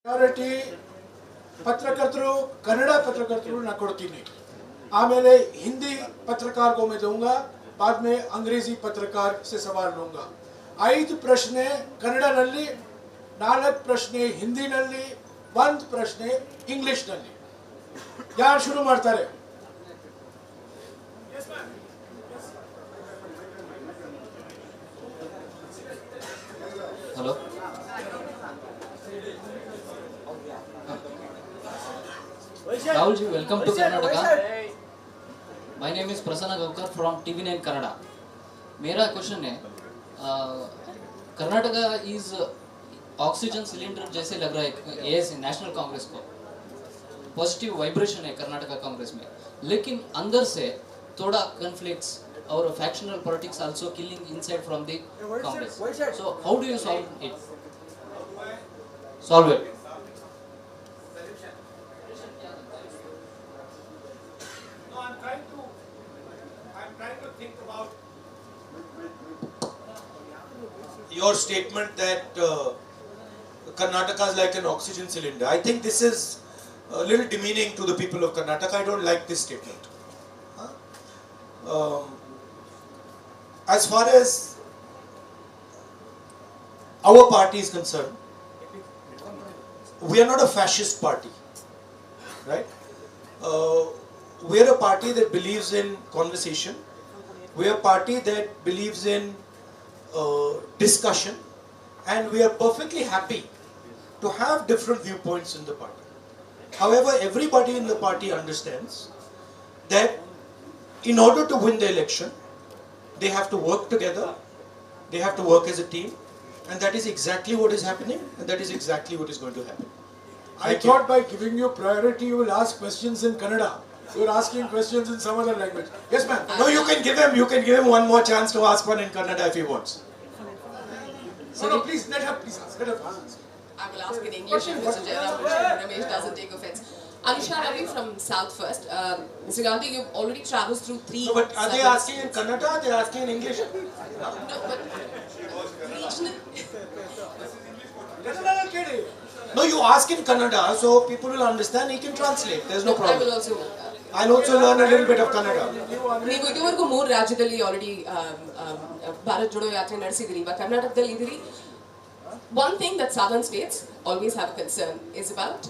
Priority पत्रकर्तों Kannada पत्रकर्तों ना ಕೊಡ್ತೀನಿ आमेले हिंदी पत्रकार को मैं दूंगा बाद में अंग्रेजी पत्रकार से सवाल लूंगा 5 प्रश्न कन्नड़ नल्ली 4 प्रश्न हिंदी नल्ली 1 प्रश्न इंग्लिश नल्ली यार शुरू ಮಾಡ್ತಾರೆ hello Rahul ji, welcome to Karnataka. My name is Prasanna Gavkar from TV9 Kannada. मेरा क्वेश्चन है कर्नाटका इज ऑक्सीजन सिलेंडर जैसे लग रहा है एएससी नेशनल कांग्रेस को पॉजिटिव वाइब्रेशन है कर्नाटका कांग्रेस में, लेकिन अंदर से थोड़ा कॉन्फ्लिक्ट्स और factional politics also killing inside from the Congress. So how do you solve it? I'm trying to think about your statement that Karnataka is like an oxygen cylinder. I think this is a little demeaning to the people of Karnataka. I don't like this statement. As far as our party is concerned, we are not a fascist party, right? We are a party that believes in conversation. We are a party that believes in discussion, and we are perfectly happy to have different viewpoints in the party. However, everybody in the party understands that in order to win the election, they have to work together, they have to work as a team, and that is exactly what is happening, and that is exactly what is going to happen. I thought by giving you priority you will ask questions in Kannada. You are asking questions in some other language. Yes, ma'am. No, you can give him one more chance to ask one in Kannada if he wants. No, please, let her please ask. Let her ask. I will ask in English if Mr. Jairam Ramesh doesn't take offense. Anusha Ravi from South first. Mr. Gandhi, you've already traveled through 3. No, but are they asking in Kannada or are they asking in English? No, but regional. No, you ask in Kannada so people will understand. He can translate. There's no I problem. will also. I'll also learn a little bit of Kannada. ನೀವು ಇದುವರೆಗೂ 3 ರಾಜ್ಯದಲ್ಲಿ already Bharat Jodo ಯಾತ್ರೆ ನಡೆಸಿದಿರಿ, ಇವಾಗ ಕರ್ನಾಟಕದಲ್ಲಿ ಇದ್ದೀರಿ. One thing that southern states always have a concern is about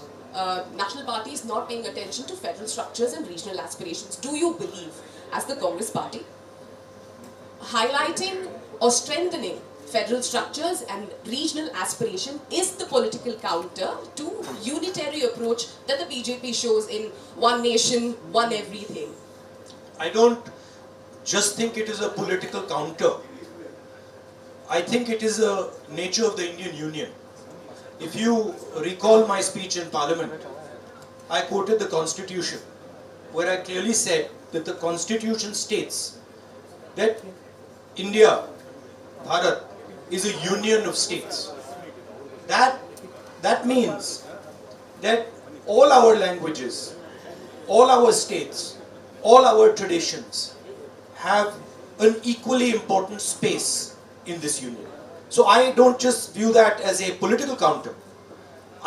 national parties not paying attention to federal structures and regional aspirations. Do you believe, as the Congress party, highlighting or strengthening federal structures and regional aspiration is the political counter to unitary approach that the BJP shows in one nation, one everything? I don't just think it is a political counter. I think it is a nature of the Indian Union. If you recall my speech in Parliament, I quoted the Constitution, where I clearly said that the Constitution states that India, Bharat, is a union of states. That means that all our languages, all our states, all our traditions have an equally important space in this union. So I don't just view that as a political counter.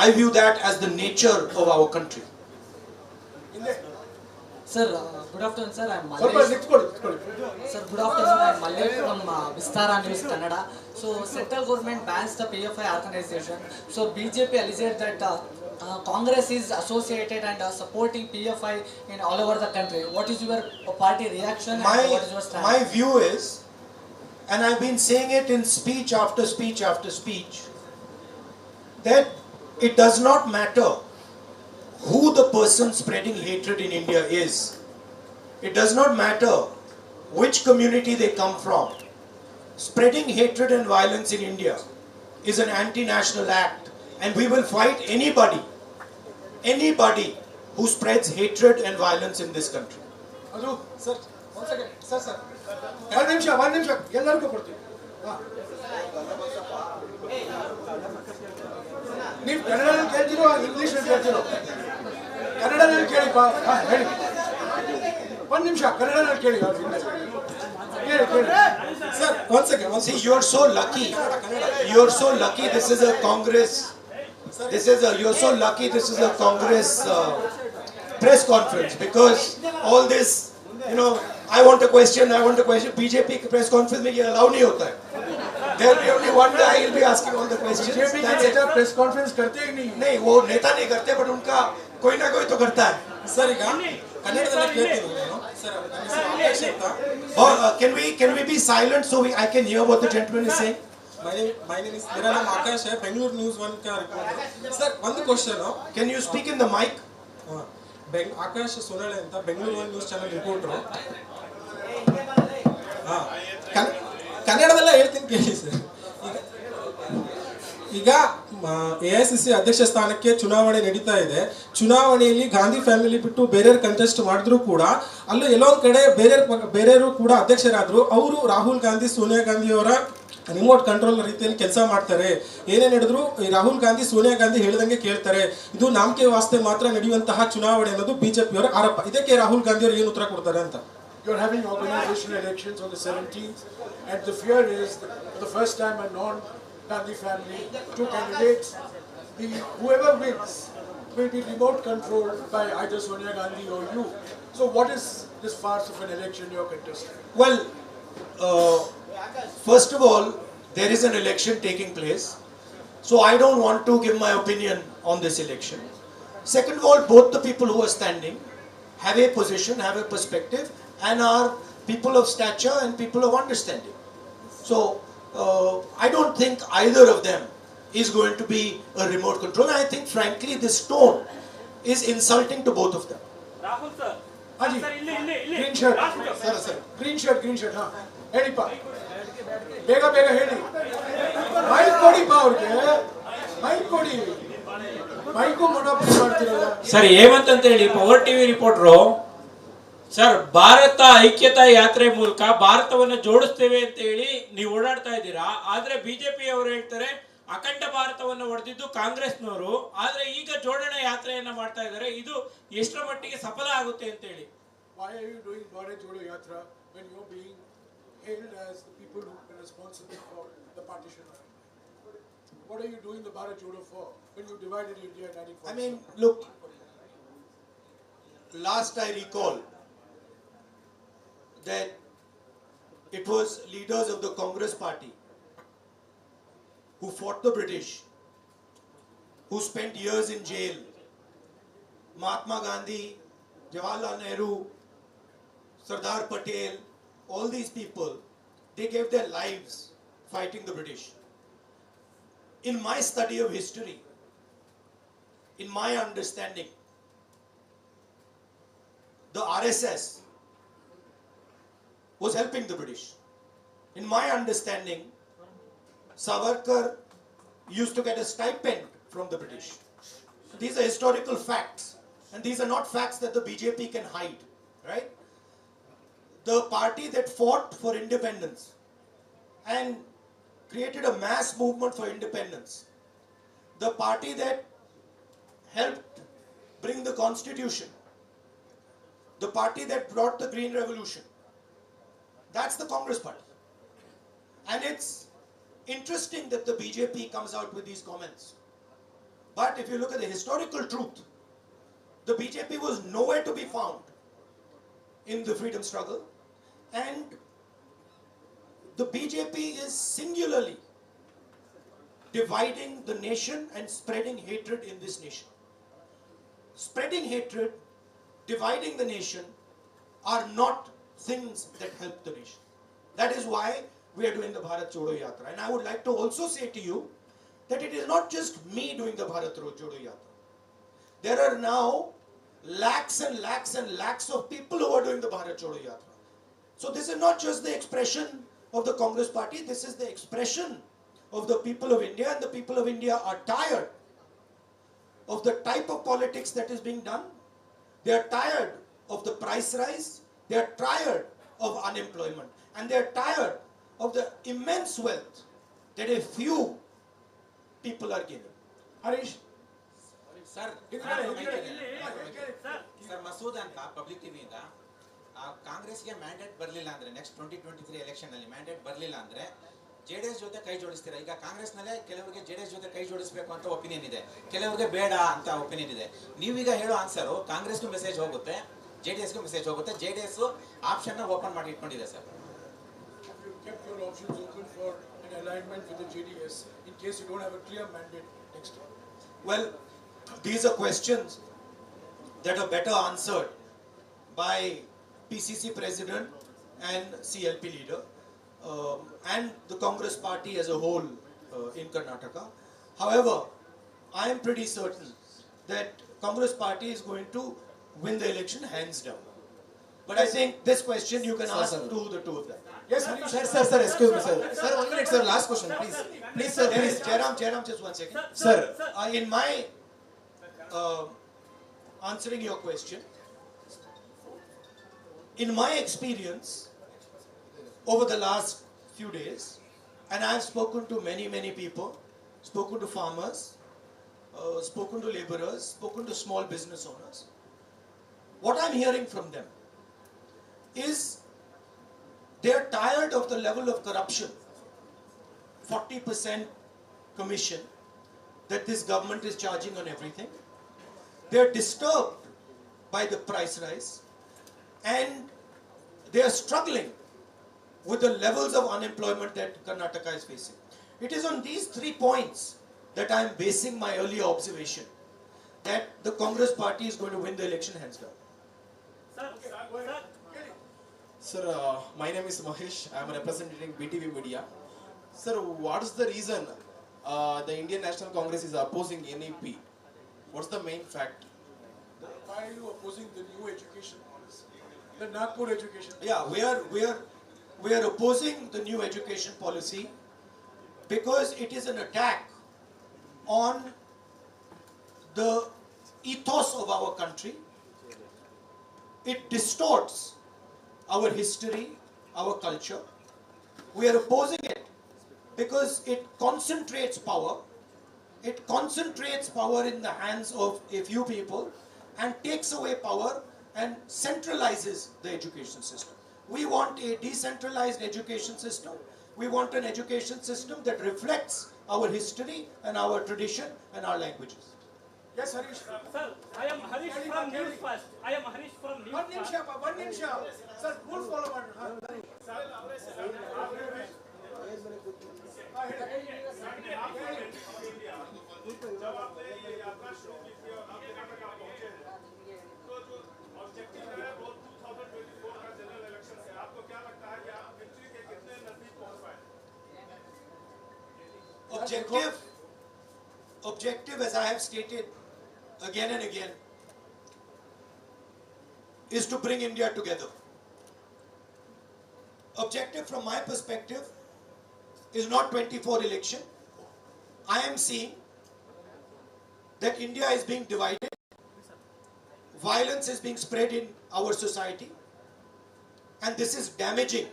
I view that as the nature of our country. Sir, good afternoon, sir. I'm Mallesh. Sir, good afternoon. I'm Mallesh from Vistara News, Kannada. So, central government bans the PFI organization. So, BJP alleged that Congress is associated and supporting PFI in all over the country. What is your party reaction and what is your stand? My view is, and I've been saying it in speech after speech after speech, that it does not matter who the person spreading hatred in India is. It does not matter which community they come from. Spreading hatred and violence in India is an anti-national act, and we will fight anybody who spreads hatred and violence in this country. Hello, sir. One second. Sir. One ನಿಮಿಷ. ಎಲ್ಲರಿಗೂ ಕೊಡ್ತೀವಿ. ನೀವು ಕನ್ನಡದಲ್ಲಿ ಕೇಳ್ತಿರೋ ಇಂಗ್ಲಿಷಲ್ಲಿ ಕೇಳ್ತಿರೋ? ಕನ್ನಡದಲ್ಲಿ ಕೇಳಿ ಹೇಳಿ. ಒಂದು ನಿಮಿಷ ಕನ್ನಡದಲ್ಲಿ ಕೇಳಿ. Sir, once again, see, you are so lucky. You are so lucky. This is a Congress This is you're so lucky. This is a Congress press conference, because all this, I want a question. BJP press conference में ये allow नहीं होता है. There will be only one guy. He'll be asking all the questions. BJP के नेता press conference करते ही नहीं. नहीं, वो नेता नहीं करते, but उनका कोई ना कोई तो करता है. ಸರ್ ಈಗ ಕನ್ನಡದಲ್ಲಿ ಕೇಳ್ತೀನಿ ನಾನು sir Can we be silent so I can hear what the gentleman is saying? My name is मेरा नाम आकाश है, बेंगलुरु न्यूज़ 1 का रिपोर्टर. सर ಒಂದು question. Can you speak in the mic? Akash Sonale ಅಂತ ಬೆಂಗಳೂರು 1 ನ್ಯೂಸ್ ಚಾನೆಲ್ ರಿಪೋರ್ಟರ್. ಕನ್ನಡದಲ್ಲ ಹೇಳ್ತೀನಿ ಕೇಳಿ ಸರ್. ಈಗ AICC ಅಧ್ಯಕ್ಷ ಸ್ಥಾನಕ್ಕೆ ಚುನಾವಣೆ ನಡೀತಾ ಇದೆ. ಚುನಾವಣೆಯಲ್ಲಿ ಗಾಂಧಿ ಫ್ಯಾಮಿಲಿ ಬಿಟ್ಟು ಬೇರೆಯವರು ಕಂಟೆಸ್ಟ್ ಮಾಡಿದ್ರು ಕೂಡ ಅಲ್ಲೂ ಎಲ್ಲೋ ಒಂದು ಕಡೆ ಬೇರೆಯವರು ಕೂಡ ಅಧ್ಯಕ್ಷರಾದ್ರು. ಅವರು ರಾಹುಲ್ ಗಾಂಧಿ ಸೋನಿಯಾ ಗಾಂಧಿ ಅವರ ರಿಮೋಟ್ ಕಂಟ್ರೋಲ್ ರೀತಿಯಲ್ಲಿ ಕೆಲಸ ಮಾಡ್ತಾರೆ. ಏನೇನು ಹೇಳಿದ್ರು ರಾಹುಲ್ ಗಾಂಧಿ ಸೋನಿಯಾ ಗಾಂಧಿ ಹೇಳಿದಂಗೆ ಕೇಳ್ತಾರೆ. ಇದು ನಾಮಕೆ ವಾಸ್ತೆ ಮಾತ್ರ ನಡೆಯುವಂತಹ ಚುನಾವಣೆ ಅನ್ನೋದು ಬಿಜೆಪಿಯವರ ಆರೋಪ. ಇದಕ್ಕೆ ರಾಹುಲ್ ಗಾಂಧಿ ಅವರು ಏನು ಉತ್ತರ ಕೊಡ್ತಾರೆ ಅಂತ. You are having organizational elections on the 17th, and the fear is that for the first time a non-Gandhi family, two candidates, whoever wins will be remote controlled by either Sonia Gandhi or you. So what is this farce of an election you are contesting? Well, first of all, there is an election taking place, so I don't want to give my opinion on this election. Second of all, both the people who are standing have a position, have a perspective, and are people of stature and people of understanding. So I don't think either of them is going to be a remote control. I think frankly this tone is insulting to both of them. Rahul sir. Haji, green shirt. Sir. Green shirt, ha. Hedi pa. Bega hedi. Mic kodi pa aurge. Mic kodi. Mic ko monopoly ಮಾಡ್ತಿರಲ್ಲ. Sir Hemanth ಅಂತ ಹೇಳಿ power TV reporter. Sir Bharat ಐಕ್ಯತಾ ಯಾತ್ರೆ ಮೂಲಕ ಭಾರತವನ್ನು ಜೋಡಿಸ್ತೇವೆ ಅಂತ ಹೇಳಿ ನೀವು ಓಡಾಡ್ತಾ ಇದ್ದೀರಾ. ಆದ್ರೆ ಬಿಜೆಪಿ ಅವರು ಹೇಳ್ತಾರೆ ಅಖಂಡ ಭಾರತವನ್ನು ಹೊಡೆದಿದ್ದು ಕಾಂಗ್ರೆಸ್ನವರು. ಆದ್ರೆ ಈಗ ಜೋಡಣೆ ಯಾತ್ರೆಯನ್ನ ಮಾಡ್ತಾ ಇದ್ದಾರೆ. ಇದು ಎಷ್ಟರ ಮಟ್ಟಿಗೆ ಸಫಲ ಆಗುತ್ತೆ ಅಂತ ಹೇಳಿ. Why are you doing Bharat Jodo Yatra when you're being hailed as the people who are responsible for the partition? What are you doing the Bharat Jodo for when you divided India in 1947? I mean, look, last I recall that it was leaders of the Congress party who fought the British, who spent years in jail. Mahatma Gandhi, Jawaharlal Nehru, Sardar Patel, all these people, they gave their lives fighting the British. In my study of history, in my understanding, the RSS was helping the British. In my understanding, Savarkar used to get a stipend from the British. These are historical facts, and these are not facts that the BJP can hide, right? The party that fought for independence and created a mass movement for independence, the party that helped bring the constitution, the party that brought the Green Revolution, that's the Congress party. And it's interesting that the BJP comes out with these comments. But if you look at the historical truth, the BJP was nowhere to be found in the freedom struggle. And the BJP is singularly dividing the nation and spreading hatred in this nation. Spreading hatred, dividing the nation are not things that help the nation. That is why we are doing the Bharat Jodo Yatra. And I would like to also say to you that it is not just me doing the Bharat Jodo Yatra. There are now lakhs and lakhs and lakhs of people who are doing the Bharat Jodo Yatra. So this is not just the expression of the Congress party, this is the expression of the people of India, and the people of India are tired of the type of politics that is being done. They are tired of the price rise, they are tired of unemployment, and they are tired of the immense wealth that a few people are given. Harish, sir Masood ಅಂತ public ಟಿವಿಯಿಂದ ಕಾಂಗ್ರೆಸ್ಗೆ mandate ಬರಲಿಲ್ಲ ಅಂದ್ರೆ next 2023 election ಅಲ್ಲಿ mandate ಬರಲಿಲ್ಲ ಅಂದ್ರೆ JDS ಜೊತೆ ಕೈ ಜೋಡಿಸ್ತೀರಾ? ಈಗ ಕಾಂಗ್ರೆಸ್ನಲ್ಲೇ ಕೆಲವರಿಗೆ ಜೆಡಿಎಸ್ ಜೊತೆ ಕೈ ಜೋಡಿಸಬೇಕು ಅಂತ ಒಪಿನಿಯನ್ ಇದೆ, ಕೆಲವರಿಗೆ ಬೇಡ ಅಂತ ಒಪಿನಿಯನ್ ಇದೆ. ನೀವೀಗ ಹೇಳೋ ಆನ್ಸರು ಕಾಂಗ್ರೆಸ್ಗೂ ಮೆಸೇಜ್ ಹೋಗುತ್ತೆ, ಜೆಡಿಎಸ್ಗೂ ಮೆಸೇಜ್ ಹೋಗುತ್ತೆ. ಜೆಡಿಎಸ್ ಆಪ್ಷನ್ ಓಪನ್ ಮಾಡಿ ಇಟ್ಕೊಂಡಿದೆ sir. You kept your options open for an alignment with the JDS in case you don't have a clear mandate next time. Well, these are questions that are better answered by PCC President and CLP leader and the Congress party as a whole in Karnataka. However, I am pretty certain that Congress party is going to win the election hands down. But I think this question you can ask to the two of them. Yes, Harish. Sir, excuse me, sir. Sir, 1 minute, sir. Last question, please. Please, sir, please. Jairam, just 1 second. Sir. In my answering your question, in my experience over the last few days, and I have spoken to many people, spoken to farmers, spoken to laborers, spoken to small business owners. What I'm hearing from them is they are tired of the level of corruption, 40% commission that this government is charging on everything. They are disturbed by the price rise and they are struggling with the levels of unemployment that Karnataka is facing. It is on these 3 points that I am basing my earlier observation that the Congress party is going to win the election hands down. Sir, my name is Mahesh. I am representing BTV Media. Sir, what is the reason the Indian National Congress is opposing NEP? What's the main fact? Why are you opposing the new education policy? The Nagpur education policy? Yeah, we are opposing the new education policy because it is an attack on the ethos of our country. It distorts our history, our culture. We are opposing it because it concentrates power. It concentrates power in the hands of a few people and takes away power and centralizes the education system. We want a decentralized education system. We want an education system that reflects our history and our tradition and our languages. Yes, Harish. Sir, I am Harish from News First. I am Harish from News One First. nimsha. Sir, full follow on. Objective, as I have stated again and again, is to bring India together. Objective from my perspective is not 24 election. I am seeing that India is being divided. Violence is being spread in our society. And this is damaging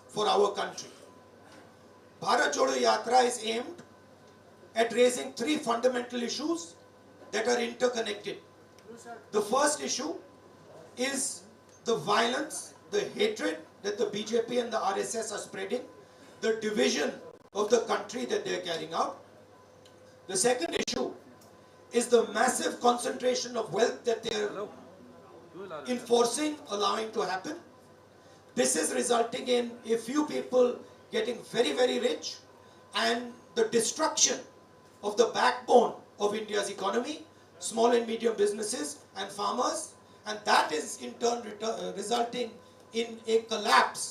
for our country. Bharat Jodo Yatra is aimed at raising 3 fundamental issues that are interconnected. The first issue is the violence, the hatred that the BJP and the RSS are spreading, the division of the country that they are carrying out. The second issue is the massive concentration of wealth that they are enforcing, allowing to happen. This is resulting in a few people getting very, very rich and the destruction of the backbone of India's economy, small and medium businesses and farmers, and that is in turn resulting in a collapse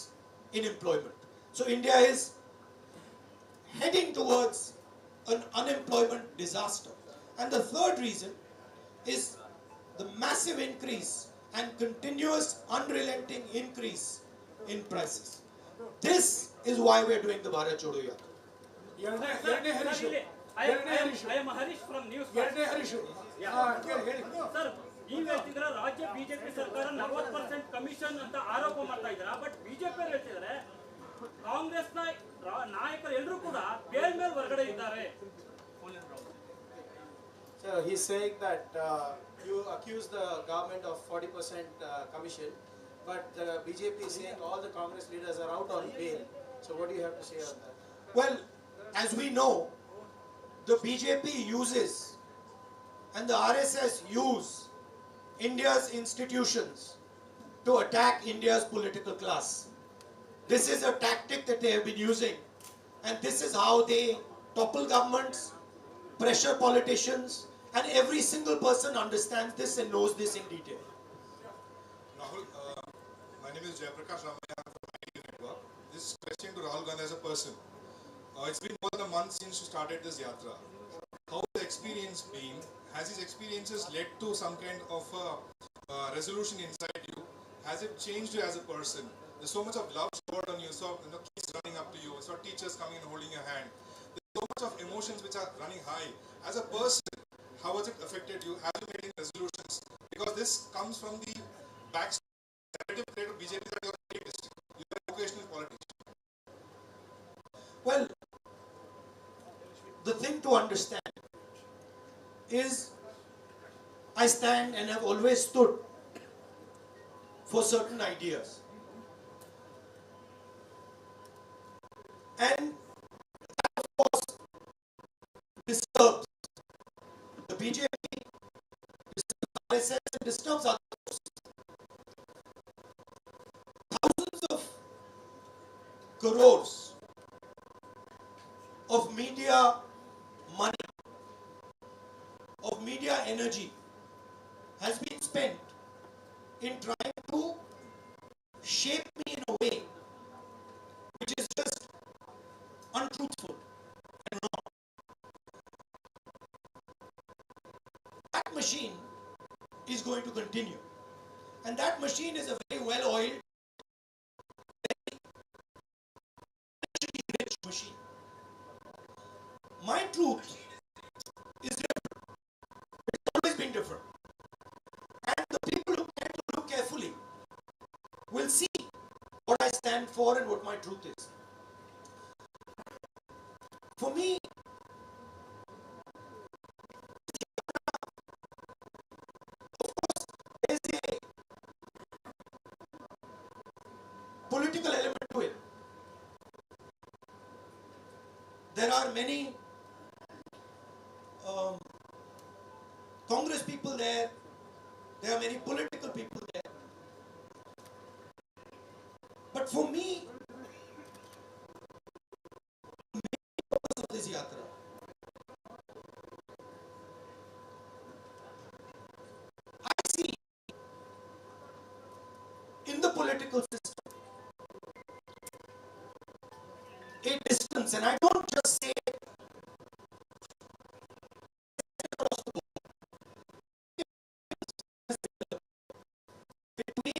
in employment. So India is heading towards an unemployment disaster. And the third reason is the massive increase and continuous unrelenting increase in prices. This is why we are doing the Bharat Jodo Yatra. I am Harish from News First. Sir, ನೀವು ಹೇಳ್ತಿದ್ರೆ ರಾಜ್ಯ BJP ಸರ್ಕಾರ 40% commission ಅಂತ ಆರೋಪ ಮಾಡ್ತಾ ಇದ್ದೀರಾ, but BJP ಅವರು ಹೇಳ್ತಿದ್ದಾರೆ ಕಾಂಗ್ರೆಸ್ನ ನಾಯಕರು ಎಲ್ಲರೂ ಕೂಡ ಬೇಲ್ ಮೇಲೆ ಹೊರಗಡೆ ಇದ್ದಾರೆ. So he's saying that you accuse the government of 40% commission, but the BJP is saying all the Congress leaders are out on bail. So what do you have to say on that? Well, as we know, the BJP uses and the RSS use India's institutions to attack India's political class. This is a tactic that they have been using, and this is how they topple governments, pressure politicians, and every single person understands this and knows this in detail. Rahul, my name is Jayaprakash Ramaya from IT Network. This question to Rahul Gandhi as a person. It's been more than a month since you started this yatra. How has the experience been? Has these experiences led to some kind of resolution inside you? Has it changed you as a person? There's so much of love stored on you. So kids running up to you. So teachers coming and holding your hand. There's so much of emotions which are running high. As a person, how has it affected you? Have you made any resolutions? Because this comes from the backstory narrative created of BJP that you are a rapist. You are a vocational politician. Well, the thing to understand is I stand and have always stood for certain ideas. And that, of course, disturbs the BJP, disturbs RSS, and disturbs others. Thousands of crores of media money, of media energy has been spent in trying to shape me in a way which is just untruthful and wrong. That machine is going to continue, and that machine is a very well-oiled, very rich machine. My truth is different. It's always been different. And the people who tend to look carefully will see what I stand for and what my truth is. For me, of course, there is a political element to it. There are many Congress people there. There are many political people there. But for me, the main purpose of this yatra I see in the political system a distance, and I don't just say across the board, between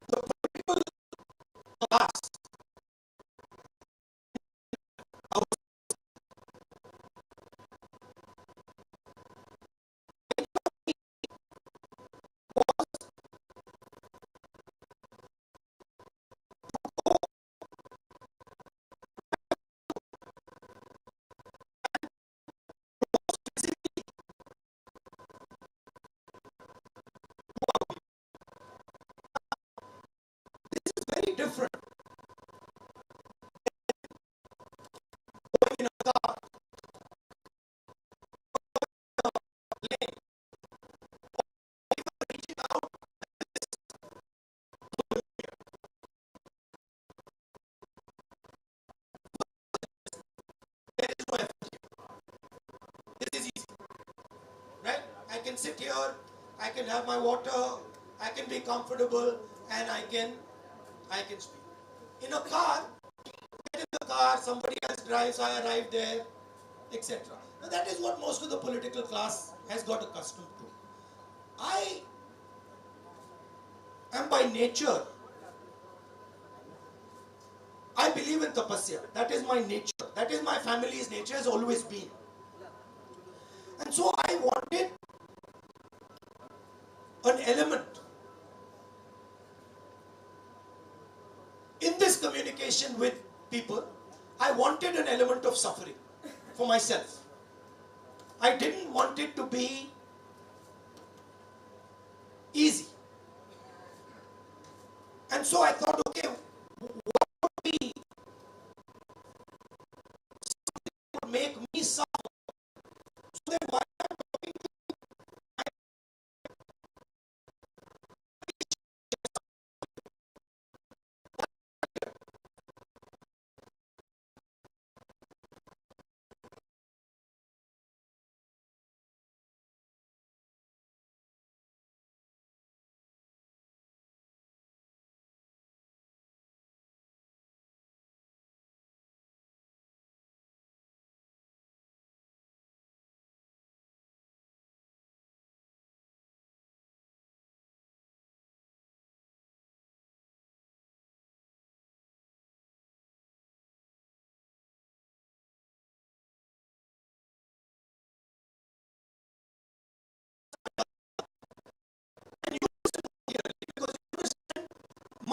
the political class very different going in a car, plane, reaching out. There is no effort here. This is easy, right? I can sit here, I can have my water, I can be comfortable, and I can speak. In a car, get in the car, somebody else drives, I arrive there, etc. Now that is what most of the political class has got accustomed to. I am by nature, I believe in tapasya. That is my nature. That is my family's nature, has always been. And so I wanted an element in this communication with people. I wanted an element of suffering for myself. I didn't want it to be easy. And so I thought, okay, what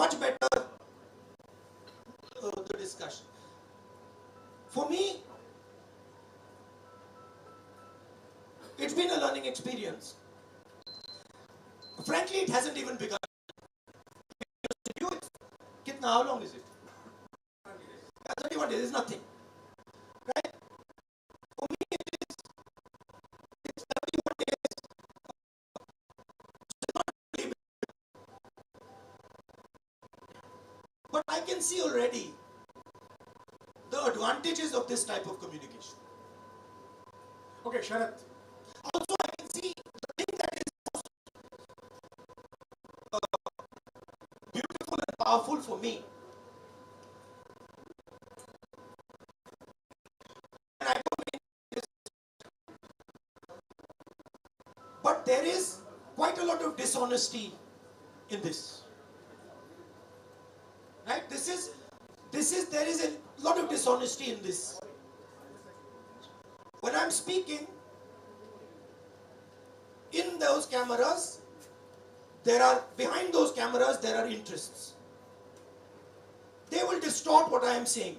much better the discussion. For me, it's been a learning experience. Frankly, it hasn't even begun. How long is it? 31 days is nothing. Right? For me, it's 31 days. But I can see already the advantages of this type of communication. Okay, Sharath. Also, I can see the thing that is most beautiful and powerful for me. And I don't mean this, but there is quite a lot of dishonesty in this. Right? There is a lot of dishonesty in this. When I'm speaking, in those cameras, behind those cameras, there are interests. They will distort what I am saying.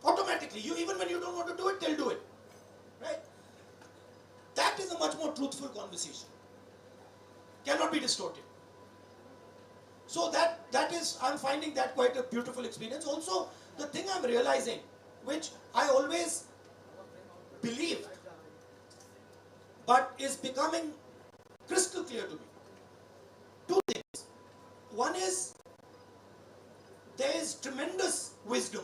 Automatically. Even when you don't want to do it, they'll do it. Right? That is a much more truthful conversation. Cannot be distorted. So I'm finding that quite a beautiful experience. Also, the thing I'm realizing, which I always believed, but is becoming crystal clear to me. Two things. One is, there is tremendous wisdom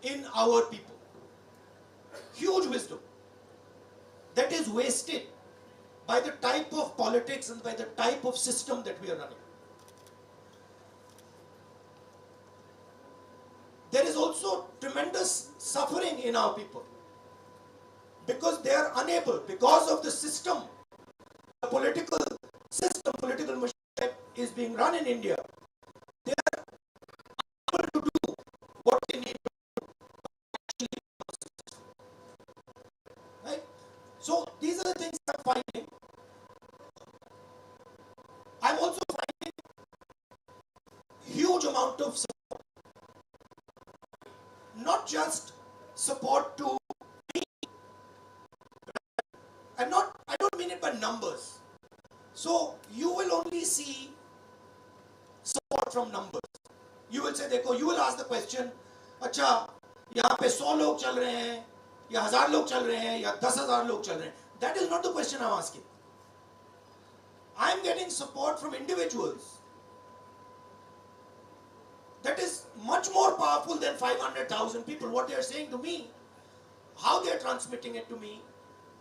in our people. Huge wisdom that is wasted by the type of politics and by the type of system that we are running. There is also tremendous suffering in our people because they are unable, because of the system, the political system, political machine that is being run in India, they are unable to do what they need to do. Right? So these are the things I'm finding. I'm also finding huge amount of support. Not just support to me. I don't mean it by numbers. So you will only see support from numbers. You will say, देखो, you will ask the question, अच्छा, यहाँ पे 100 लोग चल रहे हैं, या 1000 लोग चल रहे हैं, या 10,000 लोग चल रहे हैं. That is not the question I'm asking. I'm getting support from individuals. That is much more powerful than 500,000 people. What they are saying to me, how they are transmitting it to me,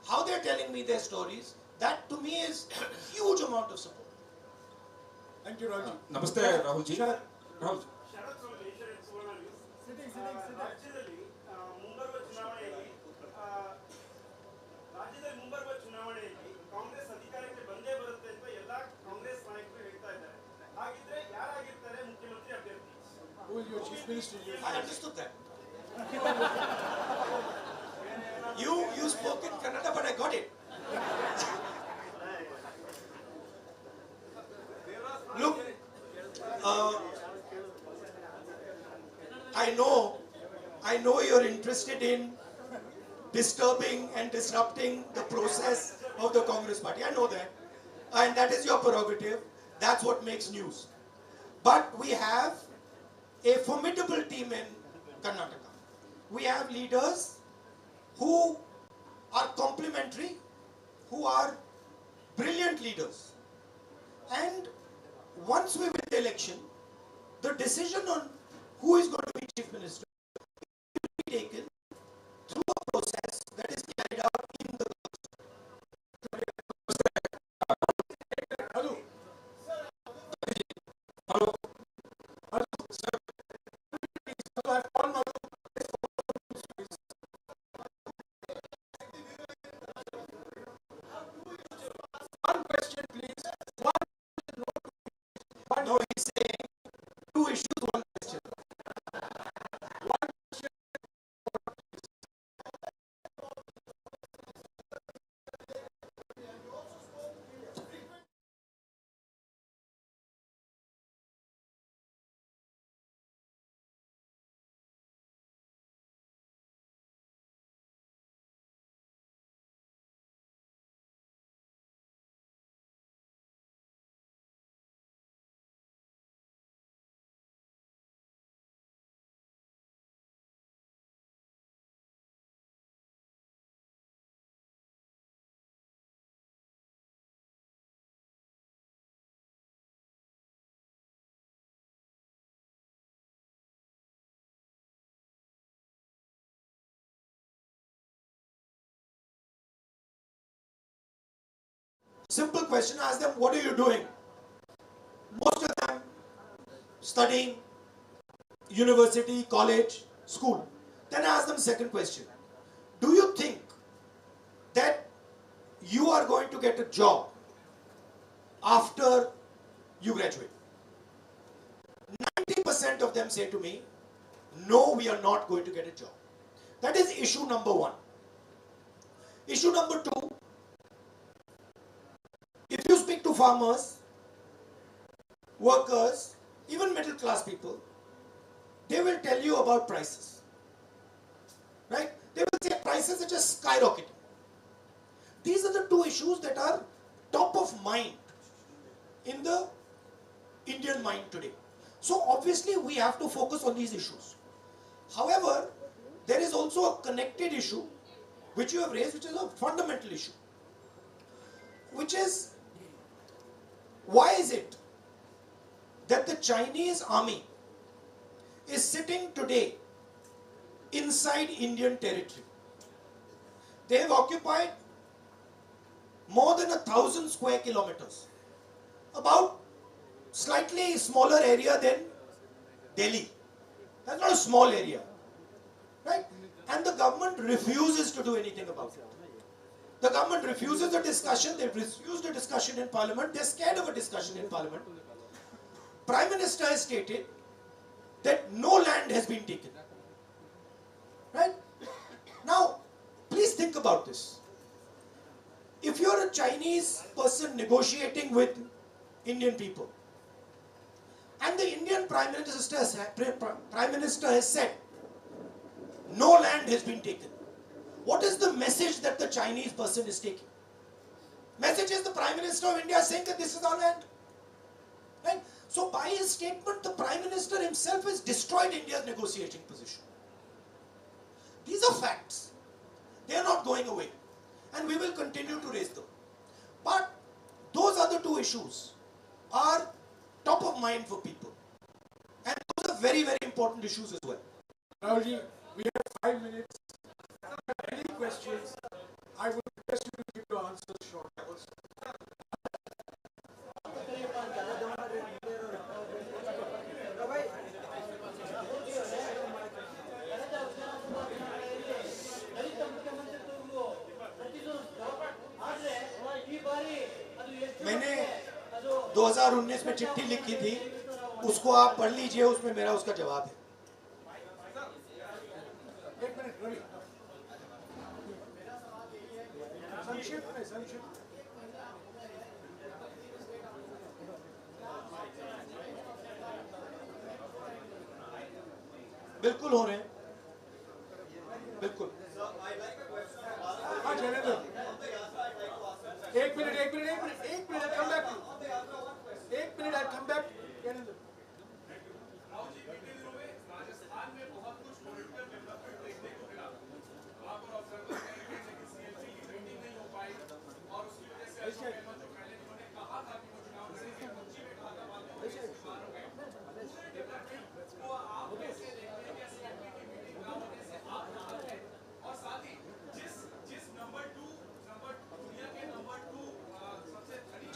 how they are telling me their stories, that to me is a huge amount of support. Thank you, Rahul. Namaste, Rahul ji. Sharath. Rahul. ರಾಜ್ಯದಲ್ಲಿ ಮುಂಬರುವ ಚುನಾವಣೆಯಲ್ಲಿ ಕಾಂಗ್ರೆಸ್ ಅಧಿಕಾರಕ್ಕೆ ಬಂದೇ ಬರುತ್ತೆ ಅಂತ ಎಲ್ಲ ಕಾಂಗ್ರೆಸ್ ನಾಯಕರು ಹೇಳ್ತಾ ಇದ್ದಾರೆ. ಹಾಗಿದ್ರೆ ಯಾರಾಗಿರ್ತಾರೆ ಮುಖ್ಯಮಂತ್ರಿ ಅಭ್ಯರ್ಥಿ? Who is your chief minister? I understood that. You spoke in Kannada, but I got it. Look, I know you're interested in disturbing and disrupting the process of the Congress party. I know that. And that is your prerogative. That's what makes news. But we have a formidable team in Karnataka. We have leaders who are complementary, who are brilliant leaders. And once we win the election, the decision on who is going to be chief minister will be taken through a process that is carried out in the Hello. Hello. One question, please. No, he's saying two issues, one question. Simple question, ask them, what are you doing? Most of them studying, university, college, school. Then ask them second question. Do you think that you are going to get a job after you graduate? 90% of them say to me, no, we are not going to get a job. That is issue number one. Issue number two, if you speak to farmers, workers, even middle class people, they will tell you about prices. Right? They will say prices are just skyrocketing. These are the two issues that are top of mind in the Indian mind today. So obviously we have to focus on these issues. However, there is also a connected issue which you have raised, which is a fundamental issue, which is, why is it that the Chinese army is sitting today inside Indian territory? They have occupied more than 1,000 square kilometers, about slightly smaller area than Delhi. That's not a small area, right? And the government refuses to do anything about it. The government refuses a discussion. They've refused a discussion in parliament. They're scared of a discussion in parliament. Prime Minister has stated that no land has been taken. Right? Now, please think about this. If you're a Chinese person negotiating with Indian people, and the Indian Prime Minister has said, no land has been taken, what is the message that the Chinese person is taking? Message is the Prime Minister of India saying that this is our land. Right? So by his statement, the Prime Minister himself has destroyed India's negotiating position. These are facts. They are not going away. And we will continue to raise them. But those other two issues are top of mind for people. And those are very, very important issues as well. Rahulji, we have 5 minutes. Any questions? I would request you to keep your answers short. मैंने 2019 में चिट्ठी लिखी थी, उसको आप पढ़ लीजिए, उसमें मेरा उसका जवाब है. एक मिनट रवि, संक्षिप्त में संक्षिप्त. बिल्कुल हो रहे हैं, बिल्कुल. हाँ जयेंद्र, एक मिनट, come back. एक minute, I come back. Jayendra.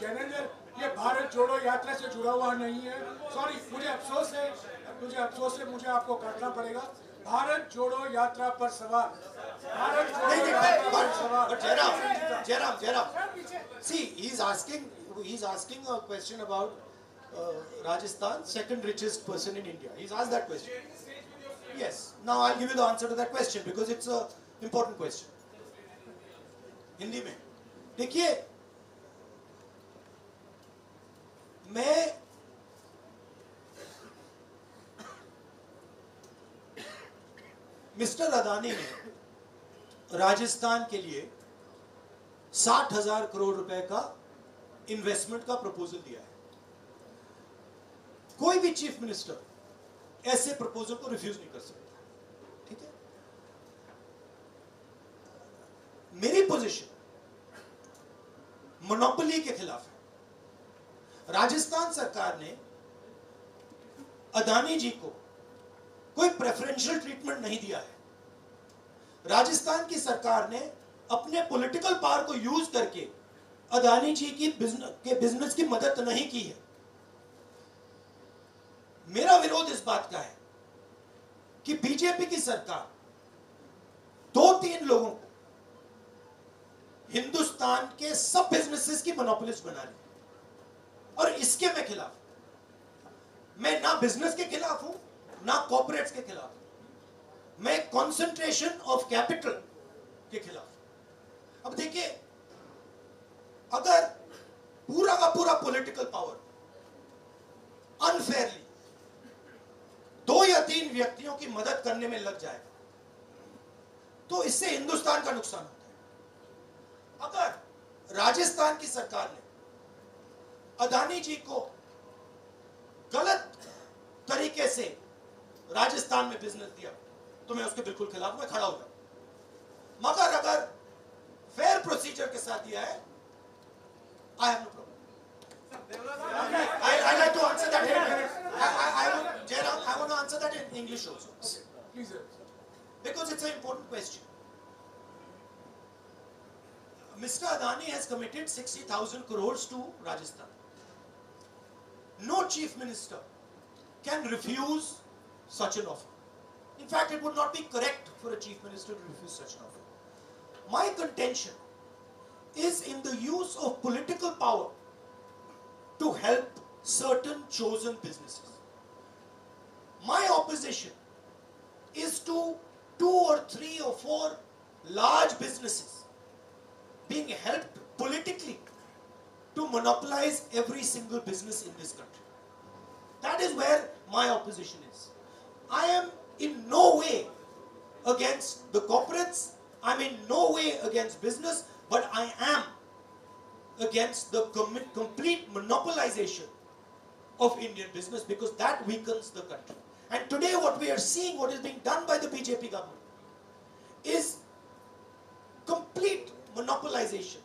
Jayendra, ये भारत जोड़ो यात्रा से जुड़ा हुआ नहीं है. सॉरी, मुझे अफसोस है, मुझे आपको काटना पड़ेगा. भारत जोड़ो यात्रा पर सवाल. भारत जोड़ो यात्रा पर सवाल. But Jairam, see, he's asking a question about Rajasthan, second richest person in India. He's asked that question. Yes. Now I'll give you the answer to that question because it's a important question. Hindi में देखिए, मैं mister Adani ने राजस्थान के लिए 60,000 करोड़ रुपए का investment का proposal दिया है. कोई भी चीफ मिनिस्टर ऐसे प्रपोजल को रिफ्यूज नहीं कर सकता. ठीक है. मेरी पोजीशन मोनोपोली के खिलाफ है. राजस्थान सरकार ने अदानी जी को कोई प्रेफरेंशियल ट्रीटमेंट नहीं दिया है. राजस्थान की सरकार ने अपने पॉलिटिकल पावर को यूज करके अदानी जी की बिजनेस की मदद नहीं की है। मेरा विरोध इस बात का है कि बीजेपी की सरकार 2-3 लोगों को हिंदुस्तान के सब बिजनेसेस की मोनोपोलिस्ट बना रही है, और इसके मैं खिलाफ हूं। मैं ना बिजनेस के खिलाफ हूं, ना कॉर्पोरेट्स के खिलाफ हूं। मैं कंसंट्रेशन ऑफ कैपिटल के खिलाफ। अब देखिए, अगर पूरा का पूरा पॉलिटिकल पावर अनफेयरली 2 या 3 व्यक्तियों की मदद करने में लग जाएगा तो इससे हिंदुस्तान का नुकसान होता है। अगर राजस्थान की सरकार ने अदानी जी को गलत तरीके से राजस्थान में बिजनेस दिया तो मैं उसके बिल्कुल खिलाफ, मैं खड़ा हो जाऊं। मगर अगर फेयर प्रोसीजर के साथ दिया है, I have no problem. I like to answer that. I want to answer that in English also. Please. Because it's an important question. Mr. Adani has committed 60,000 crores to Rajasthan. No chief minister can refuse such an offer. In fact, it would not be correct for a chief minister to refuse such an offer. My contention is in the use of political power to help certain chosen businesses. My opposition is to 2 or 3 or 4 large businesses being helped politically to monopolize every single business in this country. That is where my opposition is. I am in no way against the corporates. I'm in no way against business, but I am against the complete monopolization of Indian business, because that weakens the country. And today what we are seeing, what is being done by the BJP government, is complete monopolization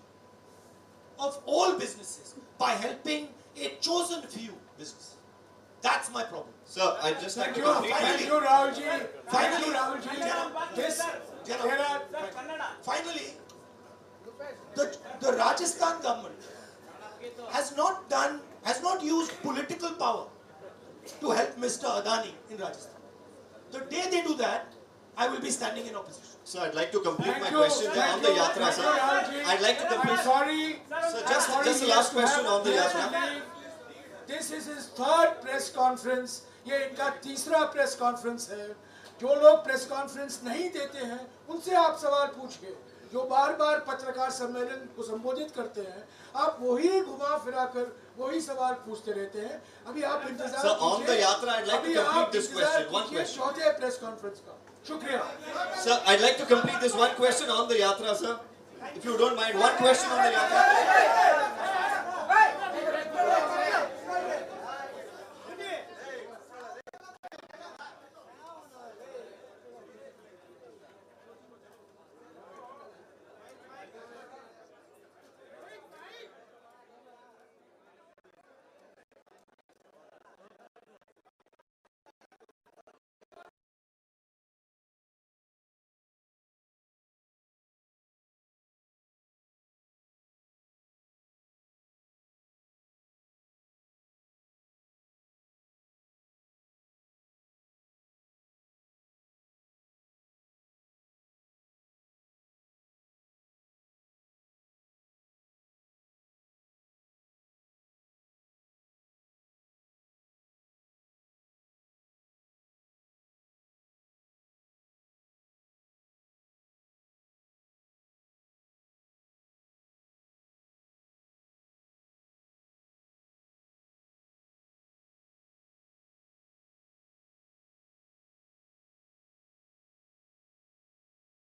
of all businesses by helping a chosen few businesses. That's my problem. Sir, I just like to complete. Thank you, Rahulji. Finally, Finally, the Rajasthan government has not used political power to help Mr. Adani in Rajasthan. The day they do that, I will be standing in opposition. Sir, I'd like to complete my question on the Yatra, sir. I'd like to complete. I'm sorry. Sir, just the last question on the Yatra. This is his 3rd press conference. ये इनका 3रा press conference है। जो लोग press conference नहीं देते हैं उनसे आप सवाल पूछिए। जो बार-बार पत्रकार सम्मेलन को संबोधित करते हैं, आप वही घुमा फिरा कर वही सवाल पूछते रहते हैं। अभी आप इंतजार कीजिए। Sir, on the Yatra, I'd like to complete this question. One question. 4थे प्रेस कॉन्फ्रेंस का। शुक्रिया। Sir, I'd like to complete this one question on the Yatra, sir. If you don't mind, one question on the Yatra.